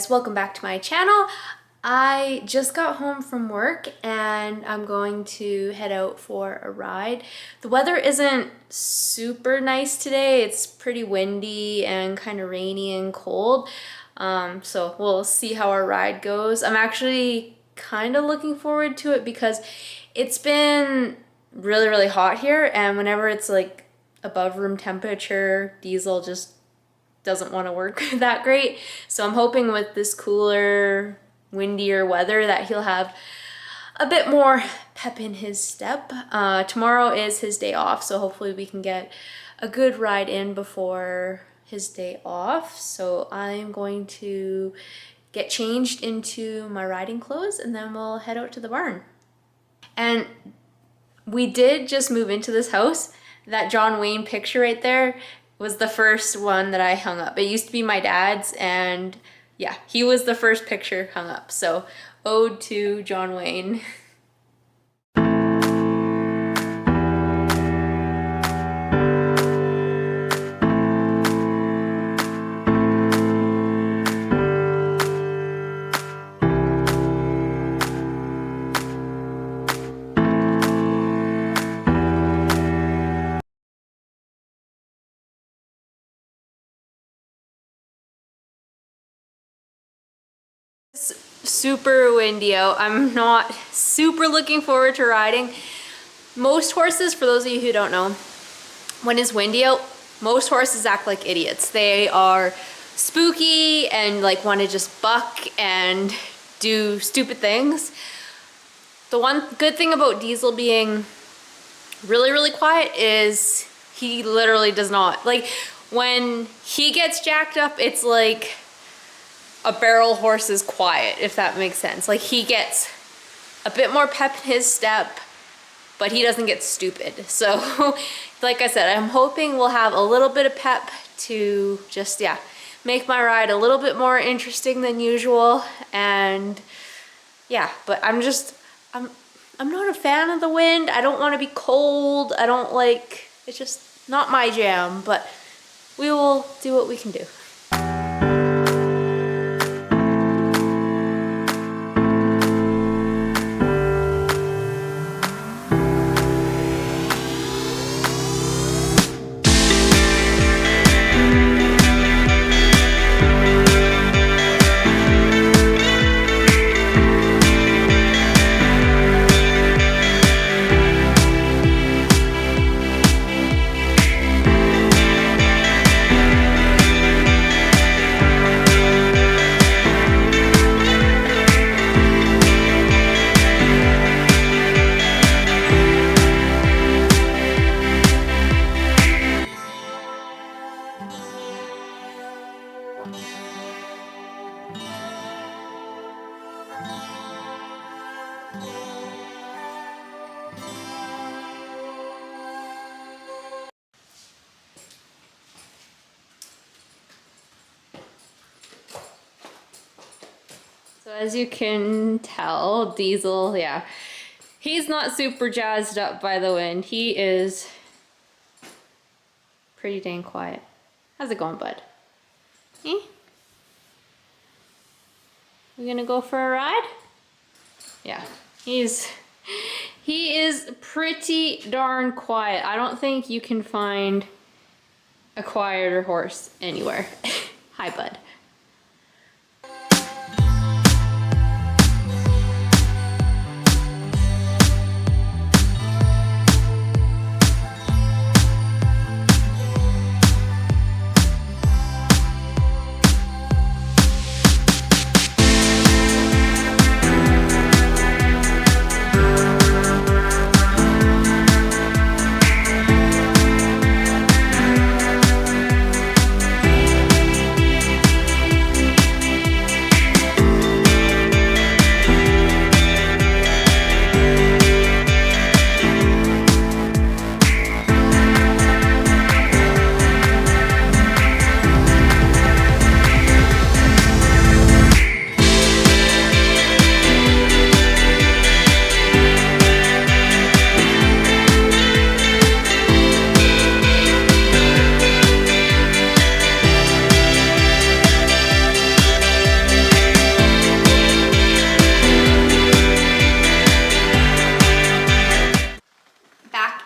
Welcome back to my channel. I just got home from work and I'm going to head out for a ride. The weather isn't super nice today. It's pretty windy and kind of rainy and cold. So we'll see how our ride goes. I'm actually kind of looking forward to it because it's been really hot here, and whenever it's like above room temperature, Diesel just doesn't want to work that great. So I'm hoping with this cooler, windier weather that he'll have a bit more pep in his step. Tomorrow is his day off, so hopefully we can get a good ride in before his day off. So I'm going to get changed into my riding clothes and then we'll head out to the barn. And we did just move into this house. That John Wayne picture right there was the first one that I hung up. It used to be my dad's, and yeah, he was the first picture hung up. So ode to John Wayne. Super windy out. I'm not super looking forward to riding. Most horses, for those of you who don't know, when it's windy out, most horses act like idiots. They are spooky and like want to just buck and do stupid things. The one good thing about Diesel being really quiet is he literally does not. Like when he gets jacked up, it's like a barrel horse is quiet, if that makes sense. Like he gets a bit more pep in his step, but he doesn't get stupid. So like I said, I'm hoping we'll have a little bit of pep to just, yeah, make my ride a little bit more interesting than usual. And yeah, but I'm not a fan of the wind. I don't want to be cold. I don't like, it's just not my jam, but we will do what we can do. So as you can tell, Diesel, yeah, He's not super jazzed up by the wind. He is pretty dang quiet. How's it going, bud? Eh? We gonna go for a ride? Yeah, he is pretty darn quiet. I don't think you can find a quieter horse anywhere. Hi, bud.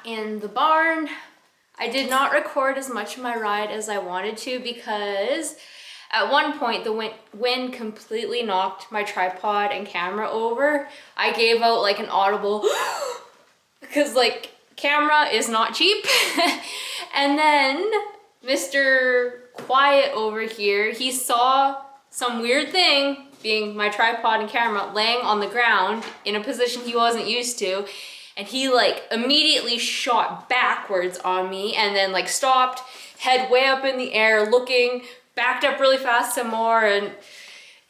In the barn. I did not record as much of my ride as I wanted to because at one point the wind completely knocked my tripod and camera over. I gave out like an audible because like camera is not cheap. And then Mr. Quiet over here, he saw some weird thing, being my tripod and camera, laying on the ground in a position he wasn't used to. And he like immediately shot backwards on me and then like stopped, head way up in the air looking, backed up really fast some more, and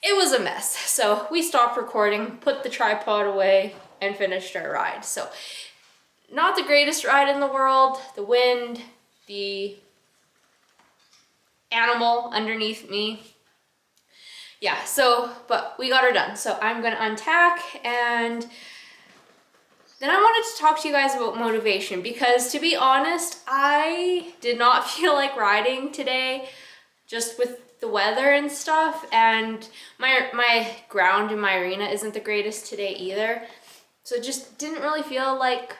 it was a mess. So we stopped recording, put the tripod away, and finished our ride. So not the greatest ride in the world. The wind, the animal underneath me. Yeah, so, but we got her done. So I'm gonna untack, and then I wanted to talk to you guys about motivation because, to be honest, I did not feel like riding today just with the weather and stuff, and my ground in my arena isn't the greatest today either. So it just didn't really feel like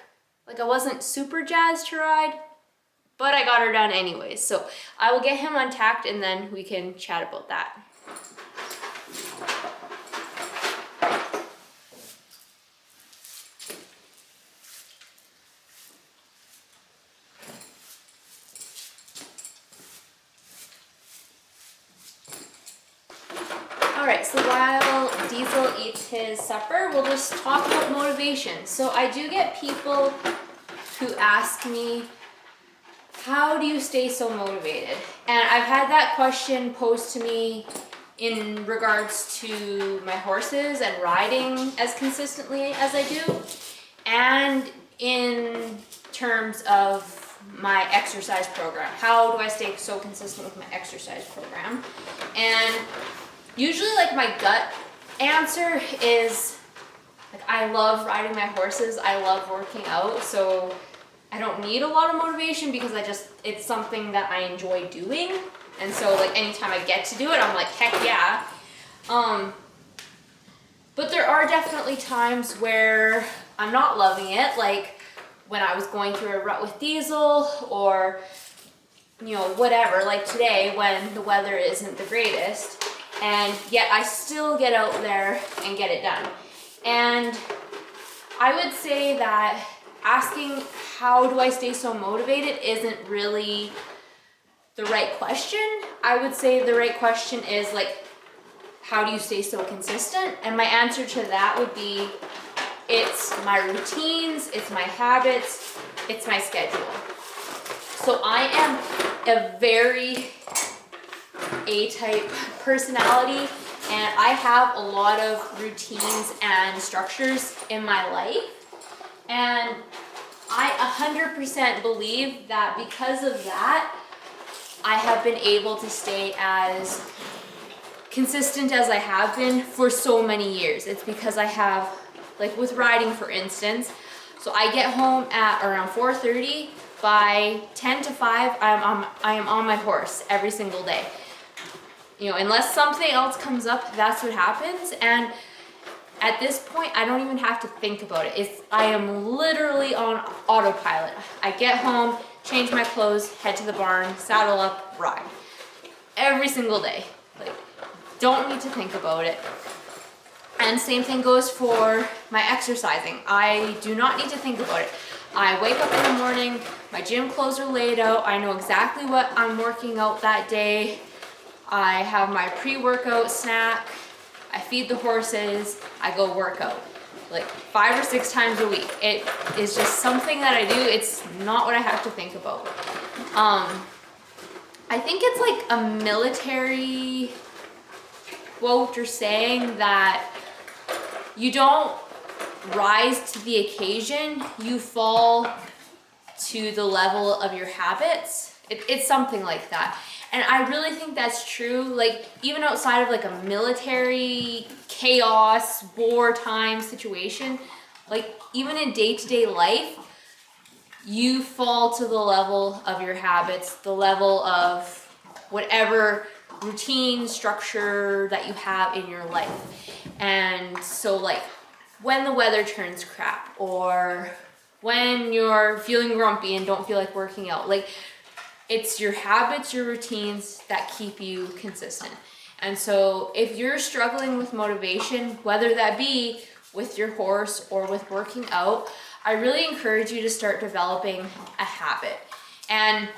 I wasn't super jazzed to ride, but I got her done anyways. So I will get him untacked and then we can chat about that. Alright, so while Diesel eats his supper, we'll just talk about motivation. So I do get people who ask me, how do you stay so motivated? And I've had that question posed to me in regards to my horses and riding as consistently as I do, and in terms of my exercise program. How do I stay so consistent with my exercise program? And usually like my gut answer is like, I love riding my horses, I love working out, so I don't need a lot of motivation because it's something that I enjoy doing. And so like anytime I get to do it, I'm like, heck yeah. But there are definitely times where I'm not loving it, like when I was going through a rut with Diesel, or you know, whatever, like today when the weather isn't the greatest, and yet I still get out there and get it done. And I would say that asking how do I stay so motivated isn't really the right question. I would say the right question is like, how do you stay so consistent? And my answer to that would be, it's my routines, it's my habits, it's my schedule. So I am a very A-type personality, and I have a lot of routines and structures in my life, and I 100% believe that because of that, I have been able to stay as consistent as I have been for so many years. It's because I have like with riding for instance. So I get home at around 4:30. By 10 to 5, I am on my horse every single day. You know, unless something else comes up, that's what happens. And at this point, I don't even have to think about it. I am literally on autopilot. I get home, change my clothes, head to the barn, saddle up, ride. Every single day. Like, don't need to think about it. And same thing goes for my exercising. I do not need to think about it. I wake up in the morning, my gym clothes are laid out, I know exactly what I'm working out that day. I have my pre-workout snack, I feed the horses, I go work out. Like 5 or 6 times a week. It is just something that I do. It's not what I have to think about. I think it's like a military quote or saying that you don't rise to the occasion, you fall to the level of your habits. It's something like that. And I really think that's true. Like, even outside of like a military chaos, wartime situation, like even in day-to-day life, you fall to the level of your habits, the level of whatever routine, structure that you have in your life. And so like when the weather turns crap, or when you're feeling grumpy and don't feel like working out, like it's your habits, your routines that keep you consistent. And so if you're struggling with motivation, whether that be with your horse or with working out, I really encourage you to start developing a habit. And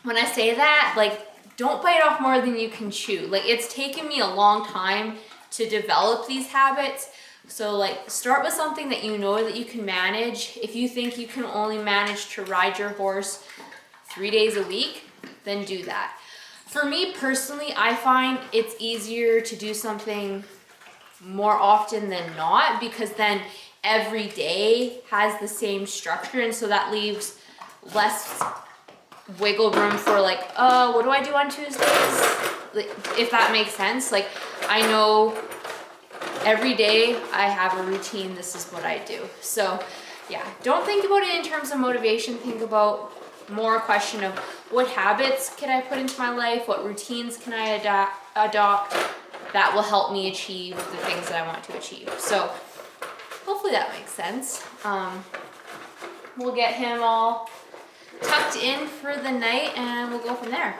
when I say that, like, don't bite off more than you can chew. Like, it's taken me a long time to develop these habits. So like, start with something that you know that you can manage. If you think you can only manage to ride your horse 3 days a week, then do that. For me personally, I find it's easier to do something more often than not, because then every day has the same structure, and so that leaves less wiggle room for like, what do I do on Tuesdays? Like, if that makes sense. Like, I know every day I have a routine, this is what I do. So yeah, don't think about it in terms of motivation, think about more a question of what habits can I put into my life, what routines can I adopt that will help me achieve the things that I want to achieve. So hopefully that makes sense. We'll get him all tucked in for the night and we'll go from there.